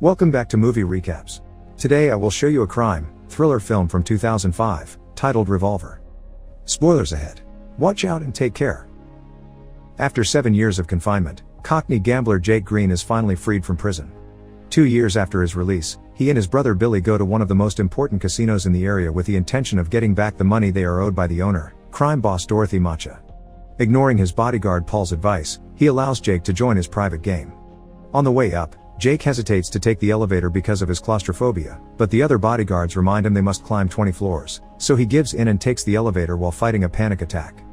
Welcome back to Movie Recaps. Today I will show you a crime, thriller film from 2005, titled Revolver. Spoilers ahead. Watch out and take care. After 7 years of confinement, cockney gambler Jake Green is finally freed from prison. 2 years after his release, he and his brother Billy go to one of the most important casinos in the area with the intention of getting back the money they are owed by the owner, crime boss Dorothy Macha. Ignoring his bodyguard Paul's advice, he allows Jake to join his private game. On the way up, Jake hesitates to take the elevator because of his claustrophobia, but the other bodyguards remind him they must climb 20 floors, so he gives in and takes the elevator while fighting a panic attack.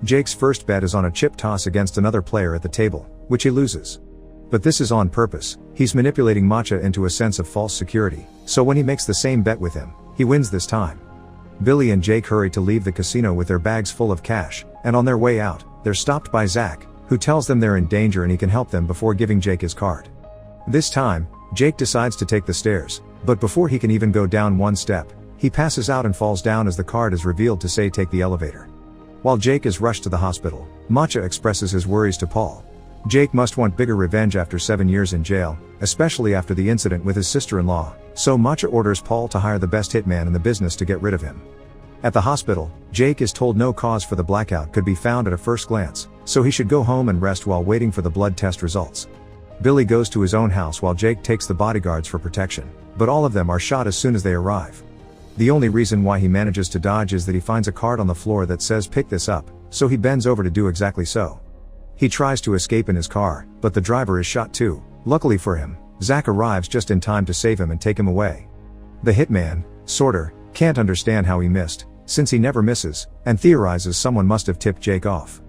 Jake's first bet is on a chip toss against another player at the table, which he loses. But this is on purpose. He's manipulating Macha into a sense of false security, so when he makes the same bet with him, he wins this time. Billy and Jake hurry to leave the casino with their bags full of cash, and on their way out, they're stopped by Zach, who tells them they're in danger and he can help them before giving Jake his card. This time, Jake decides to take the stairs, but before he can even go down one step, he passes out and falls down as the card is revealed to say take the elevator. While Jake is rushed to the hospital, Macha expresses his worries to Paul. Jake must want bigger revenge after 7 years in jail, especially after the incident with his sister-in-law, so Macha orders Paul to hire the best hitman in the business to get rid of him. At the hospital, Jake is told no cause for the blackout could be found at a first glance, so he should go home and rest while waiting for the blood test results. Billy goes to his own house while Jake takes the bodyguards for protection, but all of them are shot as soon as they arrive. The only reason why he manages to dodge is that he finds a card on the floor that says pick this up, so he bends over to do exactly so. He tries to escape in his car, but the driver is shot too. Luckily for him, Zach arrives just in time to save him and take him away. The hitman, Sorter, can't understand how he missed, since he never misses, and theorizes someone must have tipped Jake off.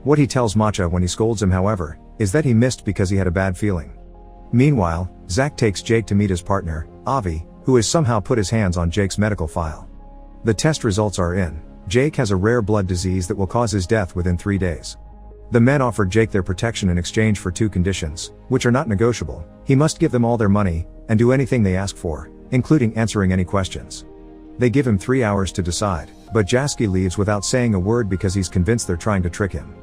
What he tells Macha when he scolds him, however, is that he missed because he had a bad feeling. Meanwhile, Zach takes Jake to meet his partner, Avi, who has somehow put his hands on Jake's medical file. The test results are in. Jake has a rare blood disease that will cause his death within 3 days. The men offer Jake their protection in exchange for 2 conditions, which are not negotiable. He must give them all their money, and do anything they ask for, including answering any questions. They give him 3 hours to decide, but Jasky leaves without saying a word because he's convinced they're trying to trick him.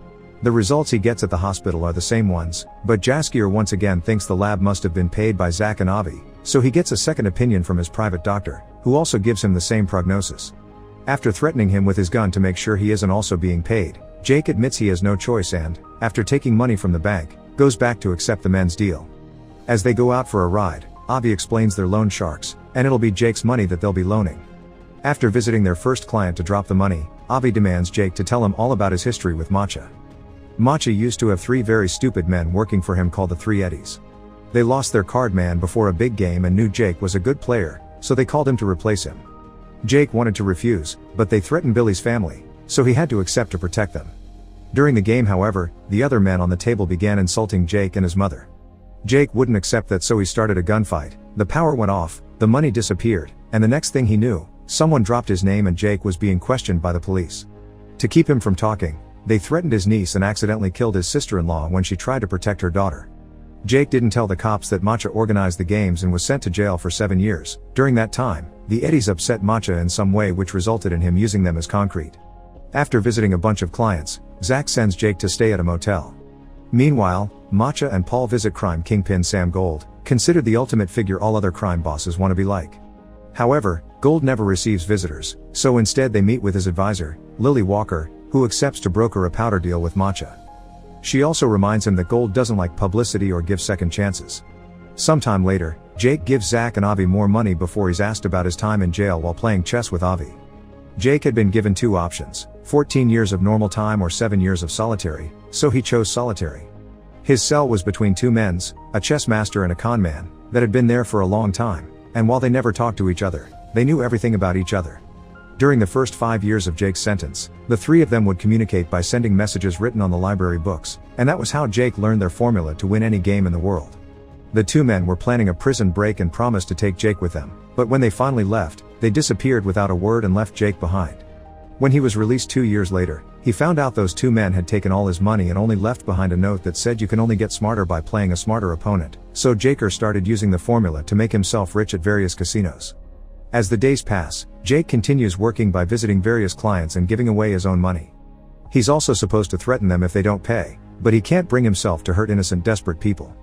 The results he gets at the hospital are the same ones, but Jaskier once again thinks the lab must have been paid by Zach and Avi, so he gets a second opinion from his private doctor, who also gives him the same prognosis. After threatening him with his gun to make sure he isn't also being paid, Jake admits he has no choice and, after taking money from the bank, goes back to accept the men's deal. As they go out for a ride, Avi explains they're loan sharks, and it'll be Jake's money that they'll be loaning. After visiting their first client to drop the money, Avi demands Jake to tell him all about his history with Macha. Macha used to have 3 very stupid men working for him called the 3 Eddies. They lost their card man before a big game and knew Jake was a good player, so they called him to replace him. Jake wanted to refuse, but they threatened Billy's family, so he had to accept to protect them. During the game, however, the other men on the table began insulting Jake and his mother. Jake wouldn't accept that, so he started a gunfight. The power went off, the money disappeared, and the next thing he knew, someone dropped his name and Jake was being questioned by the police. To keep him from talking, they threatened his niece and accidentally killed his sister-in-law when she tried to protect her daughter. Jake didn't tell the cops that Macha organized the games and was sent to jail for 7 years. During that time, the Eddies upset Macha in some way which resulted in him using them as concrete. After visiting a bunch of clients, Zach sends Jake to stay at a motel. Meanwhile, Macha and Paul visit crime kingpin Sam Gold, considered the ultimate figure all other crime bosses want to be like. However, Gold never receives visitors, so instead they meet with his advisor, Lily Walker, who accepts to broker a powder deal with Macha. She also reminds him that Gold doesn't like publicity or give second chances. Sometime later, Jake gives Zach and Avi more money before he's asked about his time in jail while playing chess with Avi. Jake had been given 2 options, 14 years of normal time or 7 years of solitary, so he chose solitary. His cell was between 2 men's, a chess master and a con man, that had been there for a long time, and while they never talked to each other, they knew everything about each other. During the first 5 years of Jake's sentence, the 3 of them would communicate by sending messages written on the library books, and that was how Jake learned their formula to win any game in the world. The 2 men were planning a prison break and promised to take Jake with them, but when they finally left, they disappeared without a word and left Jake behind. When he was released 2 years later, he found out those 2 men had taken all his money and only left behind a note that said you can only get smarter by playing a smarter opponent, so Jaker started using the formula to make himself rich at various casinos. As the days pass, Jake continues working by visiting various clients and giving away his own money. He's also supposed to threaten them if they don't pay, but he can't bring himself to hurt innocent, desperate people.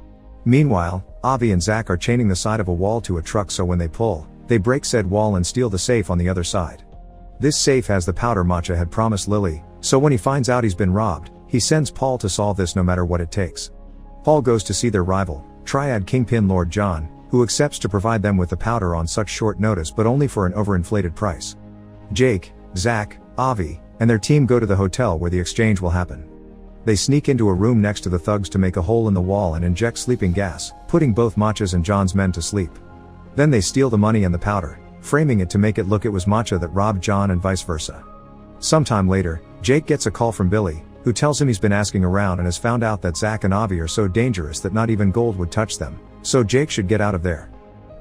Meanwhile, Avi and Zach are chaining the side of a wall to a truck so when they pull, they break said wall and steal the safe on the other side. This safe has the powder Matcha had promised Lily, so when he finds out he's been robbed, he sends Paul to solve this no matter what it takes. Paul goes to see their rival, Triad Kingpin Lord John, who accepts to provide them with the powder on such short notice but only for an overinflated price. Jake, Zach, Avi, and their team go to the hotel where the exchange will happen. They sneak into a room next to the thugs to make a hole in the wall and inject sleeping gas, putting both Matcha's and John's men to sleep. Then they steal the money and the powder, framing it to make it look it was Matcha that robbed John and vice versa. Sometime later, Jake gets a call from Billy, who tells him he's been asking around and has found out that Zach and Avi are so dangerous that not even gold would touch them, so Jake should get out of there.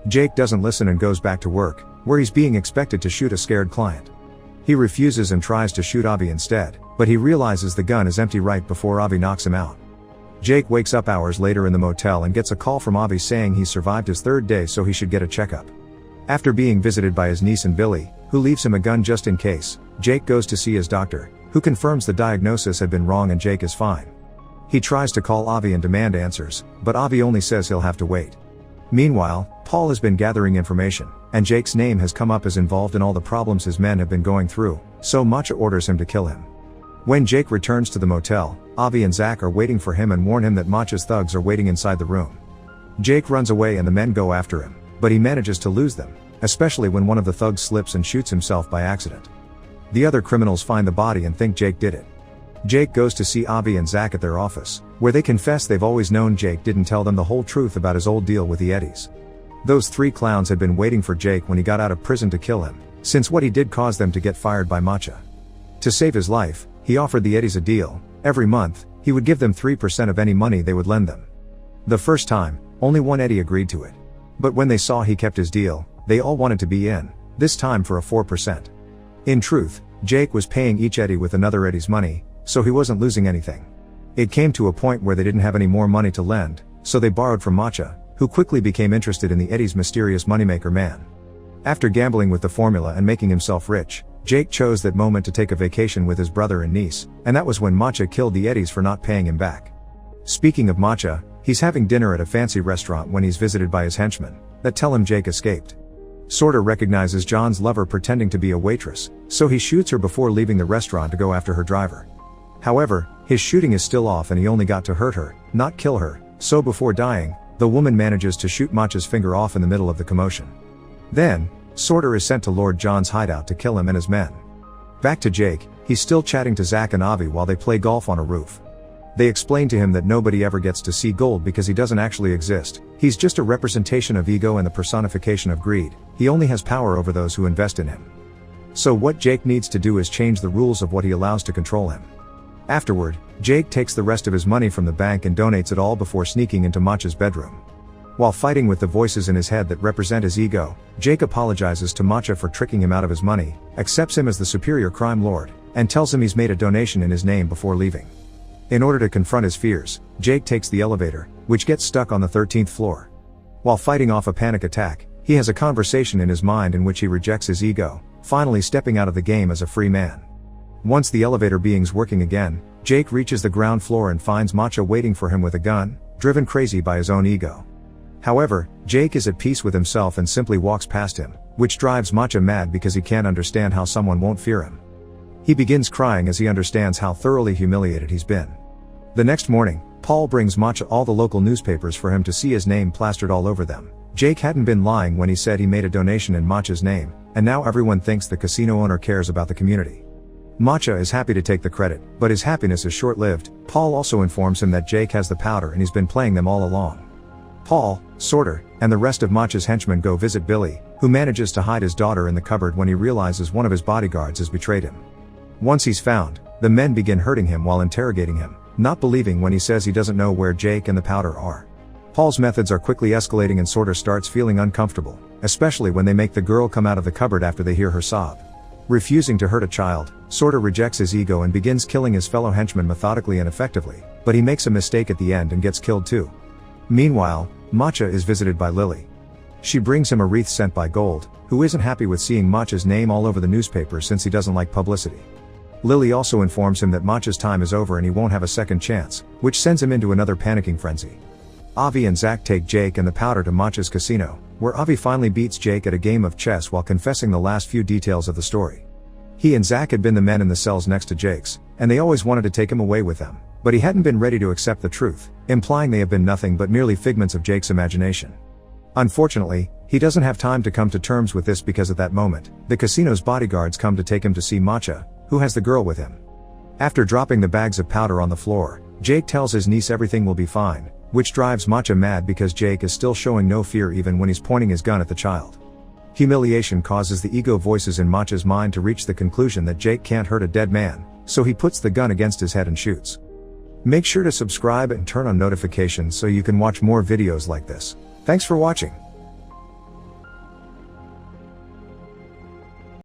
Jake doesn't listen and goes back to work, where he's being expected to shoot a scared client. He refuses and tries to shoot Avi instead, but he realizes the gun is empty right before Avi knocks him out. Jake wakes up hours later in the motel and gets a call from Avi saying he's survived his third day so he should get a checkup. After being visited by his niece and Billy, who leaves him a gun just in case, Jake goes to see his doctor, who confirms the diagnosis had been wrong and Jake is fine. He tries to call Avi and demand answers, but Avi only says he'll have to wait. Meanwhile, Paul has been gathering information, and Jake's name has come up as involved in all the problems his men have been going through, so Matcha orders him to kill him. When Jake returns to the motel, Avi and Zach are waiting for him and warn him that Matcha's thugs are waiting inside the room. Jake runs away and the men go after him, but he manages to lose them, especially when one of the thugs slips and shoots himself by accident. The other criminals find the body and think Jake did it. Jake goes to see Avi and Zach at their office, where they confess they've always known Jake didn't tell them the whole truth about his old deal with the Eddies. Those three clowns had been waiting for Jake when he got out of prison to kill him, since what he did caused them to get fired by Matcha. To save his life, he offered the Eddies a deal. Every month, he would give them 3% of any money they would lend them. The first time, only one Eddie agreed to it. But when they saw he kept his deal, they all wanted to be in, this time for a 4%. In truth, Jake was paying each Eddie with another Eddie's money, so he wasn't losing anything. It came to a point where they didn't have any more money to lend, so they borrowed from Matcha, who quickly became interested in the Eddie's mysterious moneymaker man. After gambling with the formula and making himself rich, Jake chose that moment to take a vacation with his brother and niece, and that was when Matcha killed the Eddies for not paying him back. Speaking of Matcha, he's having dinner at a fancy restaurant when he's visited by his henchmen, that tell him Jake escaped. Sorter recognizes John's lover pretending to be a waitress, so he shoots her before leaving the restaurant to go after her driver. However, his shooting is still off and he only got to hurt her, not kill her, so before dying, the woman manages to shoot Matcha's finger off in the middle of the commotion. Then, Sorter is sent to Lord John's hideout to kill him and his men. Back to Jake, he's still chatting to Zach and Avi while they play golf on a roof. They explain to him that nobody ever gets to see gold because he doesn't actually exist, he's just a representation of ego and the personification of greed, he only has power over those who invest in him. So what Jake needs to do is change the rules of what he allows to control him. Afterward, Jake takes the rest of his money from the bank and donates it all before sneaking into Matcha's bedroom. While fighting with the voices in his head that represent his ego, Jake apologizes to Matcha for tricking him out of his money, accepts him as the superior crime lord, and tells him he's made a donation in his name before leaving. In order to confront his fears, Jake takes the elevator, which gets stuck on the 13th floor. While fighting off a panic attack, he has a conversation in his mind in which he rejects his ego, finally stepping out of the game as a free man. Once the elevator being's working again, Jake reaches the ground floor and finds Matcha waiting for him with a gun, driven crazy by his own ego. However, Jake is at peace with himself and simply walks past him, which drives Matcha mad because he can't understand how someone won't fear him. He begins crying as he understands how thoroughly humiliated he's been. The next morning, Paul brings Matcha all the local newspapers for him to see his name plastered all over them. Jake hadn't been lying when he said he made a donation in Matcha's name, and now everyone thinks the casino owner cares about the community. Matcha is happy to take the credit, but his happiness is short-lived. Paul also informs him that Jake has the powder and he's been playing them all along. Paul, Sorter, and the rest of Matcha's henchmen go visit Billy, who manages to hide his daughter in the cupboard when he realizes one of his bodyguards has betrayed him. Once he's found, the men begin hurting him while interrogating him, not believing when he says he doesn't know where Jake and the powder are. Paul's methods are quickly escalating and Sorter starts feeling uncomfortable, especially when they make the girl come out of the cupboard after they hear her sob. Refusing to hurt a child, Sorter rejects his ego and begins killing his fellow henchmen methodically and effectively, but he makes a mistake at the end and gets killed too. Meanwhile, Matcha is visited by Lily. She brings him a wreath sent by Gold, who isn't happy with seeing Matcha's name all over the newspaper since he doesn't like publicity. Lily also informs him that Matcha's time is over and he won't have a second chance, which sends him into another panicking frenzy. Avi and Zach take Jake and the powder to Macha's casino, where Avi finally beats Jake at a game of chess while confessing the last few details of the story. He and Zach had been the men in the cells next to Jake's, and they always wanted to take him away with them, but he hadn't been ready to accept the truth, implying they have been nothing but merely figments of Jake's imagination. Unfortunately, he doesn't have time to come to terms with this because at that moment, the casino's bodyguards come to take him to see Macha, who has the girl with him. After dropping the bags of powder on the floor, Jake tells his niece everything will be fine, which drives Macha mad because Jake is still showing no fear even when he's pointing his gun at the child. Humiliation causes the ego voices in Macha's mind to reach the conclusion that Jake can't hurt a dead man, so he puts the gun against his head and shoots. Make sure to subscribe and turn on notifications so you can watch more videos like this. Thanks for watching.